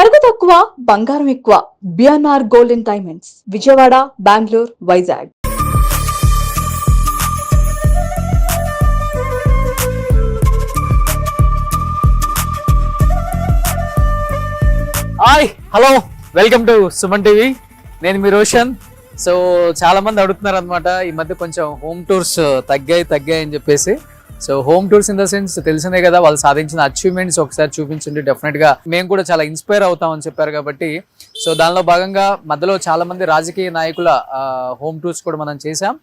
నగదు తక్కువ బంగారం ఎక్కువ. BNR gold and diamonds, Vijayawada, Bengaluru, Vizag. Hi, hello, welcome to Suman TV. నేను మీ రోషన్. సో చాలా మంది అడుగుతున్నారు అనమాట, ఈ మధ్య కొంచెం హోమ్ టూర్స్ తగ్గాయి అని చెప్పేసి. So home tours in the sense తెలిసిందే కదా, వాళ్ళు సాధించిన అచీవ్మెంట్స్ ఒకసారి చూపించండి. డెఫినెట్ గా మేము కూడా చాలా ఇన్స్పైర్ అవుతామని చెప్పారు కాబట్టి, సో దానిలో భాగంగా మధ్యలో చాలా మంది రాజకీయ నాయకుల హోమ్ టూర్స్ కూడా మనం చేసాం.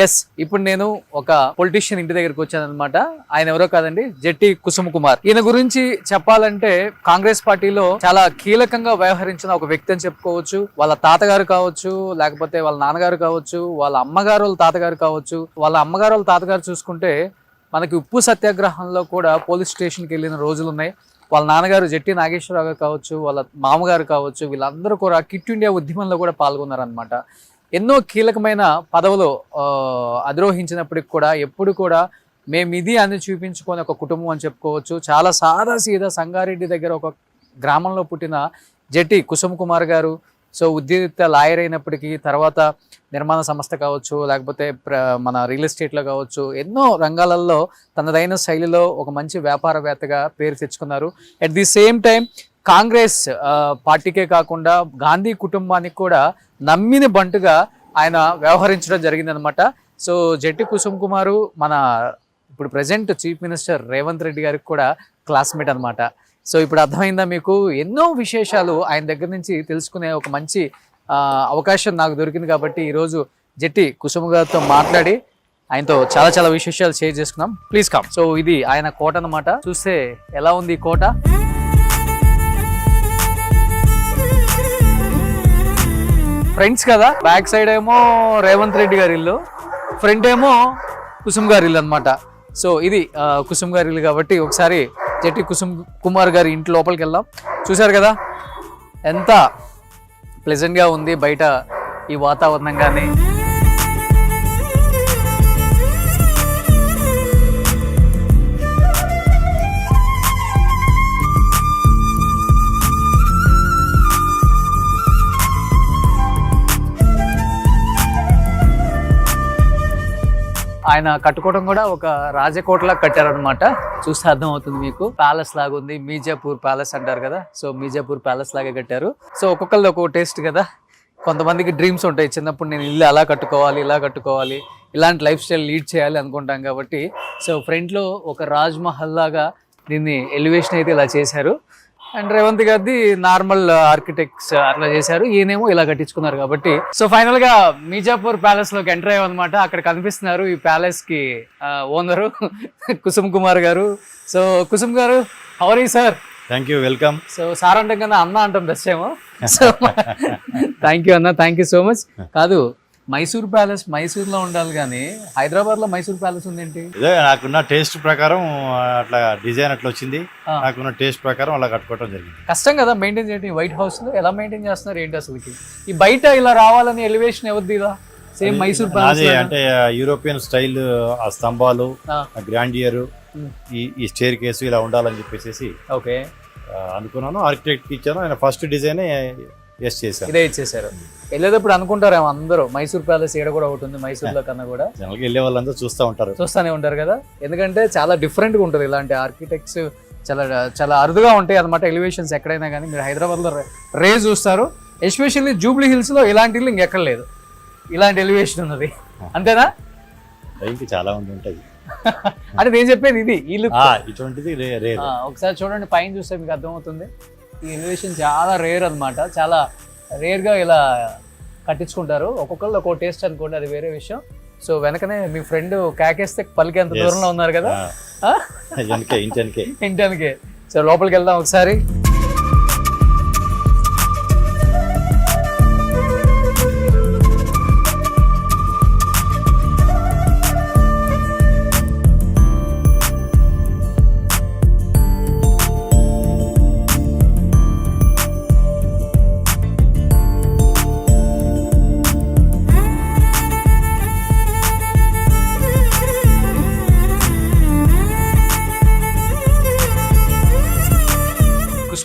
ఎస్, ఇప్పుడు నేను ఒక పొలిటీషియన్ ఇంటి దగ్గరికి వచ్చాను అనమాట. ఆయన ఎవరో కాదండి, జెట్టి కుసుమ్ కుమార్. ఈయన గురించి చెప్పాలంటే కాంగ్రెస్ పార్టీలో చాలా కీలకంగా వ్యవహరించిన ఒక వ్యక్తి అని చెప్పుకోవచ్చు. వాళ్ళ తాతగారు కావచ్చు, లేకపోతే వాళ్ళ నాన్నగారు కావచ్చు, వాళ్ళ అమ్మగారు వాళ్ళ తాతగారు కావచ్చు. వాళ్ళ అమ్మగారు వాళ్ళ తాతగారు చూసుకుంటే మనకి ఉప్పు సత్యాగ్రహంలో కూడా పోలీస్ స్టేషన్కి వెళ్ళిన రోజులు ఉన్నాయి. వాళ్ళ నాన్నగారు జెట్టి నాగేశ్వరరావు గారు కావచ్చు, వాళ్ళ మామగారు కావచ్చు, వీళ్ళందరూ కూడా క్విట్ ఇండియా ఉద్యమంలో కూడా పాల్గొన్నారనమాట. ఎన్నో కీలకమైన పదవులు అధిరోహించినప్పటికి కూడా ఎప్పుడు కూడా మేము ఇది అని చూపించుకొని ఒక కుటుంబం అని చెప్పుకోవచ్చు. చాలా సాదా సీదా సంగారెడ్డి దగ్గర ఒక గ్రామంలో పుట్టిన జెట్టి కుసుమ్ కుమార్ గారు. సో ఉద్యోగిత లాయర్ అయినప్పటికీ తర్వాత నిర్మాణ సంస్థ కావచ్చు, లేకపోతే మన రియల్ ఎస్టేట్లో కావచ్చు, ఎన్నో రంగాలలో తనదైన శైలిలో ఒక మంచి వ్యాపారవేత్తగా పేరు తెచ్చుకున్నారు. At the same time Congress పార్టీకే కాకుండా గాంధీ కుటుంబానికి కూడా నమ్మిన బంటుగా ఆయన వ్యవహరించడం జరిగిందనమాట. సో జెట్టి కుసుమ్ కుమారు మన ఇప్పుడు present chief minister Revanth Reddy గారికి కూడా క్లాస్మేట్ అనమాట. సో ఇప్పుడు అర్థమైందా మీకు? ఎన్నో విశేషాలు ఆయన దగ్గర నుంచి తెలుసుకునే ఒక మంచి అవకాశం నాకు దొరికింది కాబట్టి ఈరోజు జెట్టి కుసుమ్ గారితో మాట్లాడి ఆయనతో చాలా చాలా విశేషాలు షేర్ చేసుకున్నాం. Please come. సో ఇది ఆయన కోట అనమాట. చూస్తే ఎలా ఉంది ఈ కోట? ఫ్రెండ్స్ కదా, బ్యాక్ సైడ్ ఏమో రేవంత్ రెడ్డి గారి ఇల్లు, ఫ్రంట్ ఏమో కుసుమ్ గారి ఇల్లు అనమాట. సో ఇది కుసుమ్ గారి ఇల్లు కాబట్టి ఒకసారి జెట్టి కుసుమ్ కుమార్ గారి ఇంటి లోపలికి వెళ్దాం. చూశారు కదా ఎంత ప్లెజెంట్గా ఉంది బయట ఈ వాతావరణం కానీ. ఆయన కట్టుకోవడం కూడా ఒక రాజకోటలా కట్టారనమాట. చూస్తే అర్థం అవుతుంది మీకు. ప్యాలెస్ లాగా ఉంది, మీజాపూర్ ప్యాలెస్ అంటారు కదా. సో మీజాపూర్ ప్యాలెస్ లాగే కట్టారు. సో ఒక్కొక్కరిది ఒక్కొక్క టేస్ట్ కదా. కొంతమందికి డ్రీమ్స్ ఉంటాయి, చిన్నప్పుడు నేను ఇల్లు అలా కట్టుకోవాలి, ఇలా కట్టుకోవాలి, ఇలాంటి లైఫ్ స్టైల్ లీడ్ చేయాలి అనుకుంటాం కాబట్టి. సో ఫ్రంట్లో ఒక రాజ్ మహల్ లాగా దీన్ని ఎలివేషన్ అయితే ఇలా చేశారు. అండ్ రేవంత్ గారిది నార్మల్ ఆర్కిటెక్ట్స్ అట్లా చేశారు, ఈయనేమో ఇలా కట్టించుకున్నారు కాబట్టి. సో ఫైనల్ గా మీజాపూర్ ప్యాలెస్ లోకి ఎంటర్ అయ్యామన్నమాట. అక్కడ కనిపిస్తున్నారు ఈ ప్యాలెస్ కి ఓనరు కుసుమ్ కుమార్ గారు. సో కుసుమ్ గారు, how are you sir? Thank you, welcome. So sir అంటే కన్నా అన్న అంటాం బెస్ట్ ఏమో. సో థ్యాంక్ యూ అన్న, థ్యాంక్ యూ సో మచ్. కాదు, మైసూర్ ప్యాలెస్ మైసూర్లో ఉండాలి కానీ హైదరాబాద్లో మైసూర్ ప్యాలెస్ ఉందేంటి? ఇదే నాకున్న టేస్ట్ ప్రకారం అట్లా డిజైన్ అట్లా వచ్చింది. నాకున్న టేస్ట్ ప్రకారం అలా కట్టుకోవడం జరిగింది. కష్టం కదా మెయింటైన్ చేయడం. వైట్ హౌస్ లో ఎలా మెయింటైన్ చేస్తున్నారు ఏంటి అసలుకి? ఈ బయట ఇలా రావాలని ఎలివేషన్ ఎవరిది? సేమ్ మైసూర్ ప్యాలెస్ అంటే యూరోపియన్ స్టైల్, ఆ స్తంభాలు, గ్రాండియర్, ఈ స్టేర్ కేసు ఇలా ఉండాలని చెప్పేసి ఓకే అనుకున్నాను. ఆర్కిటెక్ట్ ఇచ్చాను, ఆయన ఫస్ట్ డిజైన్ ఇదే ఇచ్చేసారు. వెళ్ళేటప్పుడు అనుకుంటారేమో అందరూ మైసూర్ ప్యాలెస్ ఏడ కూడా ఒకటి ఉంది మైసూర్లో కన్నా కూడా. జనరల్గా వెళ్ళే వాళ్ళందరూ చూస్తూనే ఉంటారు కదా, ఎందుకంటే చాలా డిఫరెంట్గా ఉంటుంది. ఇలాంటి ఆర్కిటెక్ట్స్ చాలా చాలా అరుదుగా ఉంటాయి అనమాట ఎలివేషన్స్ ఎక్కడైనా కానీ. మీరు హైదరాబాద్లో రే చూస్తారు, ఎస్పెషల్లీ జూబ్లీ హిల్స్లో ఇలాంటి ఇల్లు ఇంకెక్కడ లేదు, ఇలాంటి ఎలివేషన్ ఉన్నది. అంతేనా? చాలా మంది ఉంటుంది అంటే నేను చెప్పేది ఇది, ఇల్లు ఇటువంటిది. ఒకసారి చూడండి, పైన చూస్తే మీకు అర్థమవుతుంది. ఈ ఎలివేషన్ చాలా రేర్ అనమాట, చాలా రేర్గా ఇలా కట్టించుకుంటారు. ఒక్కొక్కళ్ళు ఒక్కో టేస్ట్ అనుకోండి, అది వేరే విషయం. సో వెనకనే మీ ఫ్రెండ్ కేకేస్తే పలికి అంత దూరంలో ఉన్నారు కదా, ఇంటానికే. సో లోపలికి వెళ్దాం ఒకసారి.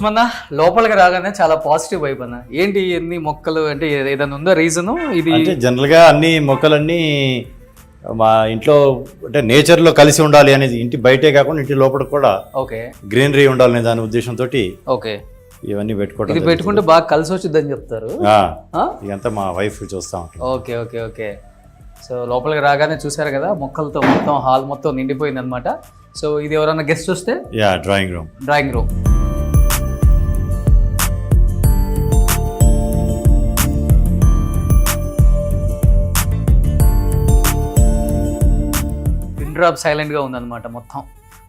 కుసుమన్న లోపలికి రాగానే చాలా పాజిటివ్ వైబ్ అన్న. ఏంటి ఎన్ని మొక్కలు అంటే ఏదైనా ఉందో రీజన్? ఇది అంటే జనరల్గా అన్ని మొక్కలన్నీ మా ఇంట్లో అంటే నేచర్లో కలిసి ఉండాలి అనేది, ఇంటి బయటే కాకుండా ఇంటి లోపల కూడా ఓకే గ్రీనరీ ఉండాలనే దాని ఉద్దేశంతో ఓకే ఇవన్నీ పెట్టుకోవడం. ఇది పెట్టుకుంటే బాగా కలిసి వచ్చిందని చెప్తారు. ఇదంతా మా వైఫ్ చూస్తూ ఉంటాం. Okay okay okay. సో లోపలికి రాగానే చూసారు కదా మొక్కలతో మొత్తం హాల్ మొత్తం నిండిపోయింది అనమాట. సో ఇది ఎవరైనా గెస్ట్ వస్తే drawing room. Pin drop silent గా ఉందన్నమాట మొత్తం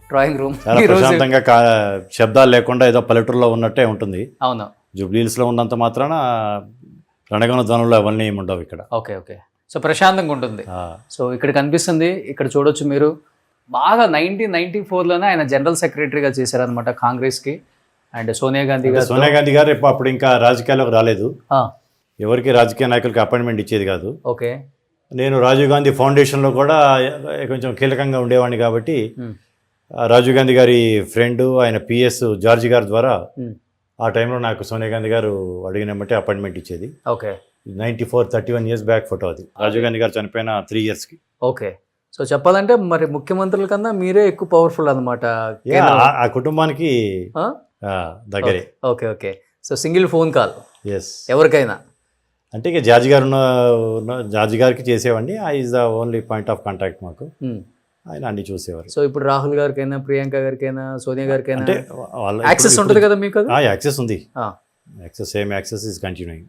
డ్రాయింగ్ రూమ్. చాలా ప్రశాంతంగా శబ్దాలు లేకుండా ఏదో పల్లెటూరులో ఉన్నట్టే ఉంటుంది. అవును, జూబ్లీహిల్స్ లో ఉన్నంత మాత్రాన రణగణ ధ్వనులు అవన్నీ ఏమి ఉండవు ఇక్కడ. Okay okay. సో ప్రశాంతంగా ఉంటుంది. సో ఇక్కడ కనిపిస్తుంది, ఇక్కడ చూడొచ్చు మీరు. బాగా 1994లోనే ఆయన జనరల్ సెక్రటరీగా చేశారనమాట కాంగ్రెస్కి. అండ్ సోనియా గాంధీ గారు అప్పుడు ఇంకా రాజకీయాల్లోకి రాలేదు, ఎవరికి రాజకీయ నాయకులకి అపాయింట్మెంట్ ఇచ్చేది కాదు. ఓకే. నేను రాజీవ్ గాంధీ ఫౌండేషన్లో కూడా కొంచెం కీలకంగా ఉండేవాడిని కాబట్టి రాజీవ్ గాంధీ గారి ఫ్రెండ్ ఆయన పిఎస్ జార్జి గారి ద్వారా ఆ టైంలో నాకు సోనియా గాంధీ గారు అడిగినట్టే అపాయింట్మెంట్ ఇచ్చేది. ఓకే. 94 31 years బ్యాక్ ఫోటో అది. రాజీవ్ గాంధీ గారు చనిపోయిన 3 yearsకి. ఓకే. సో చెప్పాలంటే మరి ముఖ్యమంత్రుల కన్నా మీరే ఎక్కువ పవర్ఫుల్ అనమాట ఆ కుటుంబానికి దగ్గరే. Okay okay. So single phone call yes ఎవరికైనా అంటే ఇక జార్జి గారు జార్జి గారికి చేసేవాడిని. I is the only point of contact మాకు. ఆయన అన్ని చూసేవారు. సో ఇప్పుడు రాహుల్ గారికైనా ప్రియాంక గారికైనా సోనియా గారికైనా అంటే యాక్సెస్ ఉంటుంది కదా మీకు? యాక్సెస్ ఉంది. Same access is continuing.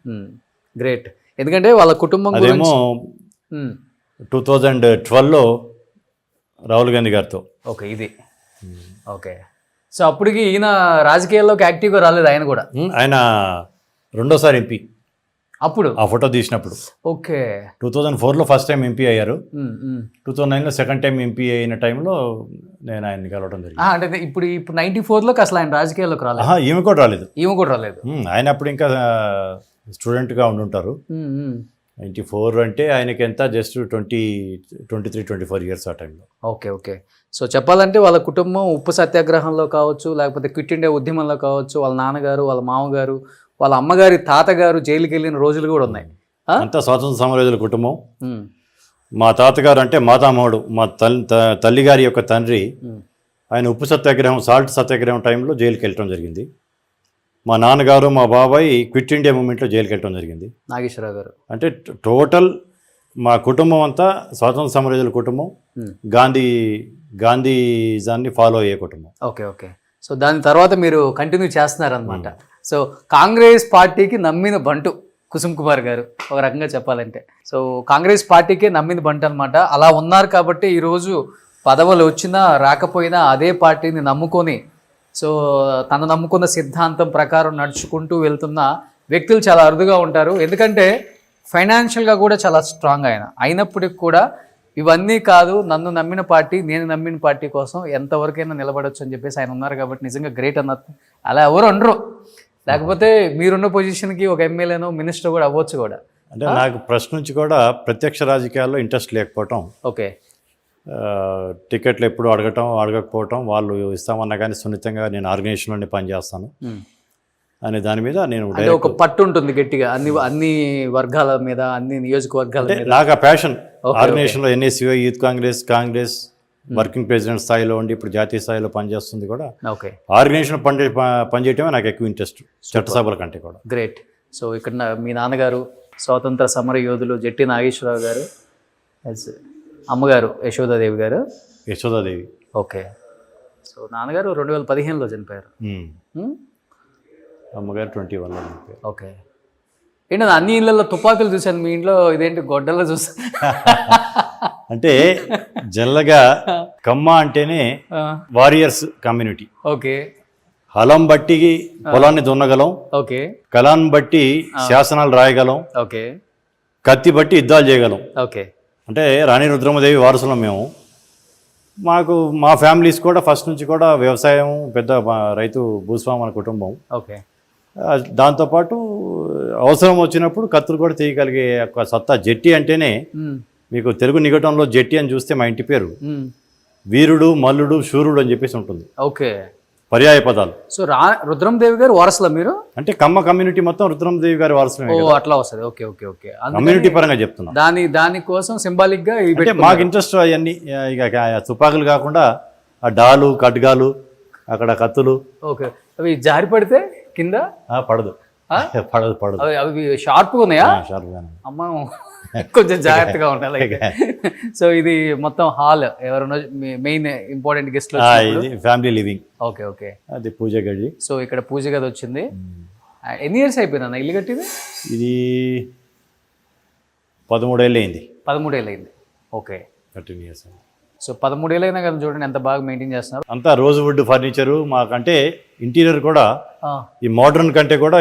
Great. ఎందుకంటే వాళ్ళ కుటుంబం అదేమో 2012లో రాహుల్ గాంధీ గారితో. ఓకే. ఇది ఓకే. సో అప్పటికి ఈయన రాజకీయాల్లోకి యాక్టివ్గా రాలేదు ఆయన కూడా. ఆయన రెండోసారి ఎంపీ అప్పుడు ఆ ఫోటో తీసినప్పుడు. ఓకే. 2004లో ఫస్ట్ టైం ఎంపీ అయ్యారు. 2009లో సెకండ్ టైం ఎంపీ అయిన టైంలో నేను ఆయన్ని కలవడం జరిగింది. అంటే ఇప్పుడు 94లోకి అసలు ఆయన రాజకీయాల్లోకి రాలేదు. ఈమె కూడా రాలేదు. ఆయన అప్పుడు ఇంకా స్టూడెంట్గా ఉండుంటారు. 94 అంటే ఆయనకి ఎంత జస్ట్ 23-24 years ఆ టైంలో. Okay okay. సో చెప్పాలంటే వాళ్ళ కుటుంబం ఉప్పు సత్యాగ్రహంలో కావచ్చు, లేకపోతే క్విట్ ఇండియా ఉద్యమంలో కావచ్చు, వాళ్ళ నాన్నగారు, వాళ్ళ మామగారు, వాళ్ళ అమ్మగారి తాతగారు జైలుకి వెళ్ళిన రోజులు కూడా ఉన్నాయి. అంతా స్వాతంత్ర సమరయోధుల కుటుంబం. మా తాతగారు అంటే మాతామహుడు, మా తల్లిగారి యొక్క తండ్రి, ఆయన ఉప్పు సత్యాగ్రహం సాల్ట్ సత్యాగ్రహం టైంలో జైలుకి వెళ్ళటం జరిగింది. మా నాన్నగారు మా బాబాయ్ క్విట్ ఇండియా మూమెంట్లో జైలుకి వెళ్ళటం జరిగింది. నాగేశ్వరరావు గారు అంటే టోటల్ మా కుటుంబం అంతా స్వాతంత్ర సమరయోధుల కుటుంబం, గాంధీజాన్ని ఫాలో అయ్యే కుటుంబం. Okay okay. సో దాని తర్వాత మీరు కంటిన్యూ చేస్తున్నారనమాట. సో కాంగ్రెస్ పార్టీకి నమ్మిన బంటు కుసుమ్ కుమార్ గారు ఒక రకంగా చెప్పాలంటే. సో కాంగ్రెస్ పార్టీకే నమ్మిన బంటు అనమాట. అలా ఉన్నారు కాబట్టి ఈరోజు పదవులు వచ్చినా రాకపోయినా అదే పార్టీని నమ్ముకొని, సో తను నమ్ముకున్న సిద్ధాంతం ప్రకారం నడుచుకుంటూ వెళ్తున్న వ్యక్తులు చాలా అరుదుగా ఉంటారు. ఎందుకంటే ఫైనాన్షియల్గా కూడా చాలా స్ట్రాంగ్ ఆయన అయినప్పటికి కూడా ఇవన్నీ కాదు, నన్ను నమ్మిన పార్టీ, నేను నమ్మిన పార్టీ కోసం ఎంతవరకైనా నిలబడొచ్చు అని చెప్పేసి ఆయన ఉన్నారు కాబట్టి నిజంగా గ్రేట్ అన్న. అలా ఎవరు ఉండరు. లేకపోతే మీరున్న పొజిషన్కి ఒక ఎమ్మెల్యేనో మినిస్టర్ కూడా అవ్వచ్చు కూడా. అంటే నాకు ప్రశ్న నుంచి కూడా ప్రత్యక్ష రాజకీయాల్లో ఇంట్రెస్ట్ లేకపోవటం. ఓకే. టికెట్లు ఎప్పుడు అడగకపోవటం, వాళ్ళు ఇస్తామన్నా కానీ సున్నితంగా నేను ఆర్గనైజేషన్లోనే పనిచేస్తాను అనే దాని మీద నేను ఒక పట్టు ఉంటుంది గట్టిగా అన్ని వర్గాల మీద, అన్ని నియోజకవర్గాల మీద. నాకు ఆ ప్యాషన్ ఆర్గనైజేషన్లో NSUI, Youth Congress working president స్థాయిలో ఉండి ఇప్పుడు జాతీయ స్థాయిలో పనిచేస్తుంది కూడా. ఓకే. ఆర్గనైజేషన్ పనిచేయటమే నాకు ఎక్కువ ఇంట్రెస్ట్ చట్టసభల కంటే కూడా. గ్రేట్. సో ఇక్కడ మీ నాన్నగారు స్వాతంత్ర సమర యోధులు జట్టి నాగేశ్వరరావు గారు, అమ్మగారు యశోదాదేవి గారు. ఓకే. సో నాన్నగారు 2015లో చనిపోయారు. అమ్మగారు 21లో చనిపోయారు. ఓకే. ఏంటి అన్ని ఇళ్ళల్లో తుపాకులు చూశాను, మీ ఇంట్లో ఇదేంటి గొడ్డల్లో చూసాను? అంటే జనరల్గా కమ్మ అంటేనే వారియర్స్ కమ్యూనిటీ. ఓకే. హలం బట్టి పొలాన్ని దున్నగలం. ఓకే. కలాన్ని బట్టి శాసనాలు రాయగలం. ఓకే. కత్తి బట్టి యుద్ధాలు చేయగలం. ఓకే. అంటే రాణి రుద్రమదేవి వారసులం మేము. మా ఫ్యామిలీస్ కూడా ఫస్ట్ నుంచి కూడా వ్యవసాయం, పెద్ద రైతు భూస్వాముల కుటుంబం. ఓకే. దాంతోపాటు అవసరం వచ్చినప్పుడు కత్తులు కూడా తీయగలిగే ఒక సత్తా. జట్టి అంటేనే మీకు తెలుగు నిఘటంలో జట్టి అని చూస్తే మా ఇంటి పేరు వీరుడు, మల్లుడు, శూరుడు అని చెప్పేసి ఉంటుంది. ఓకే. పర్యాయ పదాలు. సో రుద్రందేవి గారు వారసులా మీరు? అంటే కమ్మ కమ్యూనిటీ మొత్తం రుద్రందేవి గారి వారసులమే ఓ కదా. అట్లా వస్తుంది. Okay okay okay. కమ్యూనిటీ పరంగా చెప్తున్నా. దానికోసం సింబాలిక్ గా ఇవి అంటే మాకు ఇంట్రెస్ట్ అవన్నీ ఇక తుపాకులు కాకుండా ఆ డాలు ఖడ్గాలు అక్కడ కత్తులు. ఓకే. అవి జారి పడితే కింద పడదు పడదు పడదు. అవి షార్ప్గా ఉన్నాయా? షార్ప్గానే. అమ్మ కొంచెం జాగ్రత్తగా ఉండాలి. సో ఇది మొత్తం హాల్, ఎవరైనా మెయిన్ ఇంపార్టెంట్ గెస్ట్లు ఇది ఫ్యామిలీ లివింగ్. Okay okay. అది పూజ గది. సో ఇక్కడ పూజ గది వచ్చింది. ఎన్ని ఇయర్స్ అయిపోయింది ఇల్లు కట్టింది? ఇది 13 ఏళ్ళు అయింది. 13 ఏళ్ళు అయింది. ఓకే. 13 years. సో 13 ఏళ్ళైనా కదా చూడండి ఎంత బాగా మెయింటైన్ చేస్తున్నారు. అంతా రోజ్ వుడ్ ఫర్నిచరు. మాకంటే ఇంటీరియర్ కూడా ఆ, ఈ మోడర్న్ కంటే కూడా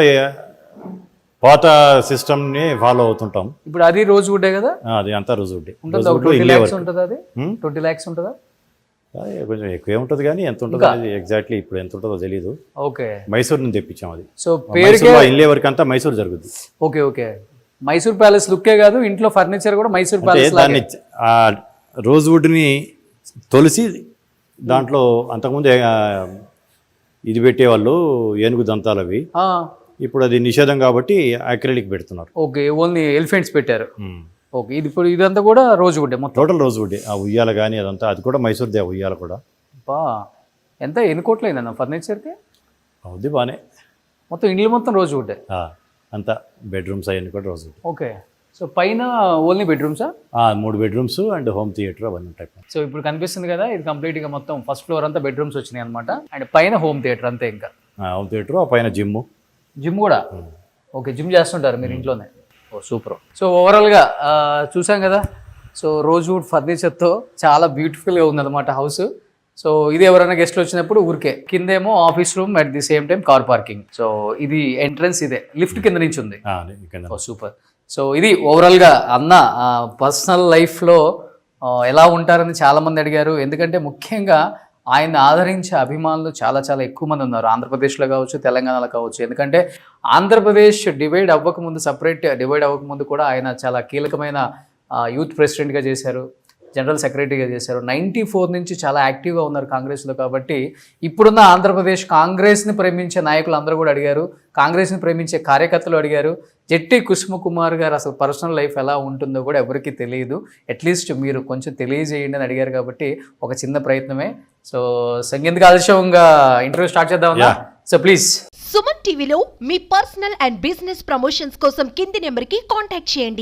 పాత సిస్టమ్ని ఫాలో అవుతుంటాం. ఇప్పుడు అది రోజు వుడ్డే కదా? అది అంతా రోజ్ వుడ్. ఉంటుంది. 20 lakhs ఉంటుంది. అది 20 lakhs ఉంటుందా? కొంచెం ఎక్కువే ఉంటుంది కానీ ఎంత ఉంటుందో అనేది ఎగ్జాక్ట్లీ ఇప్పుడు ఎంత ఉంటుందో తెలియదు. ఓకే. మైసూర్ నుంచి తెప్పించాం అది. సో పేరుకే ఇల్లే వరకు అంతా మైసూర్ జరుగుతుంది. Okay okay. మైసూర్ ప్యాలెస్ లుక్కే కాదు, ఇంట్లో ఫర్నిచర్ కూడా మైసూర్ అంటే ప్యాలెస్ దాన్ని ఆ రోజ్ వుడ్ని తొలిసి దాంట్లో అంతకుముందు ఇది పెట్టేవాళ్ళు ఏనుగు దంతాలు అవి. ఇప్పుడు అది నిషేధం కాబట్టి అక్రిలిక్ పెడుతున్నారు. ఓకే. ఓన్లీ ఎలిఫెంట్స్ పెట్టారు. ఓకే. ఇది ఇప్పుడు ఇదంతా కూడా రోజు వుడ్డే మొత్తం? Total rose would. ఆ ఉయ్యాల కానీ అదంతా అది కూడా మైసూర్దే. ఆ ఉయ్యాల కూడా బా ఎంత ఎన్ని కోట్లు అయిందన్న ఫర్నిచర్కి? అవుద్ది బాగానే. మొత్తం ఇండ్లు మొత్తం రోజు వుడ్డే అంతా బెడ్రూమ్స్ అవన్నీ కూడా రోజ్ వుడ్. ఓకే. సో పైన ఓన్లీ బెడ్రూమ్సా? 3 bedrooms అండ్ హోమ్ థియేటర్ అవన్నీ ఉంటాయి. సో ఇప్పుడు కనిపిస్తుంది కదా, ఇది కంప్లీట్గా మొత్తం ఫస్ట్ ఫ్లోర్ అంతా బెడ్రూమ్స్ వచ్చినాయి అనమాట. అండ్ పైన హోమ్ థియేటర్ అంతే. ఇంకా హోమ్ థియేటర్, ఆ పైన జిమ్. జిమ్ కూడా? ఓకే. జిమ్ చేస్తుంటారు మీరు ఇంట్లోనే? ఓ సూపర్. సో ఓవరాల్గా చూసాం కదా. సో రోజ్ వుడ్ ఫర్నిచర్తో చాలా బ్యూటిఫుల్గా ఉందన్నమాట హౌస్. సో ఇది ఎవరైనా గెస్ట్లు వచ్చినప్పుడు ఊరికే కిందేమో office room, at the same time car parking. So ఇది ఎంట్రన్స్, ఇదే లిఫ్ట్ కింద నుంచి ఉంది. ఓ సూపర్. సో ఇది ఓవరాల్గా అన్న పర్సనల్ లైఫ్లో ఎలా ఉంటారని చాలామంది అడిగారు. ఎందుకంటే ముఖ్యంగా ఆయన ఆదరించే అభిమానులు చాలా చాలా ఎక్కువ మంది ఉన్నారు, ఆంధ్రప్రదేశ్లో కావచ్చు, తెలంగాణలో కావచ్చు. ఎందుకంటే ఆంధ్రప్రదేశ్ డివైడ్ అవ్వకముందు, సపరేట్ డివైడ్ అవ్వకముందు కూడా ఆయన చాలా కీలకమైన యూత్ ప్రెసిడెంట్గా చేశారు, జనరల్ సెక్రటరీగా చేశారు. 94 నుంచి చాలా యాక్టివ్గా ఉన్నారు కాంగ్రెస్లో. కాబట్టి ఇప్పుడున్న ఆంధ్రప్రదేశ్ కాంగ్రెస్ని ప్రేమించే నాయకులు అందరూ కూడా అడిగారు, కాంగ్రెస్ని ప్రేమించే కార్యకర్తలు అడిగారు, జెట్టి కుసుమకుమార్ గారు అసలు పర్సనల్ లైఫ్ ఎలా ఉంటుందో కూడా ఎవరికి తెలియదు, అట్లీస్ట్ మీరు కొంచెం తెలియజేయండి అని అడిగారు. కాబట్టి ఒక చిన్న ప్రయత్నమే. సో సంగీత్ ఆలస్యంగా ఇంటర్వ్యూ స్టార్ట్ చేద్దామన్నా. So please. సుమన్ టీవీలో మీ పర్సనల్ అండ్ బిజినెస్ ప్రమోషన్స్ కోసం కింది నెంబర్కి కాంటాక్ట్ చేయండి.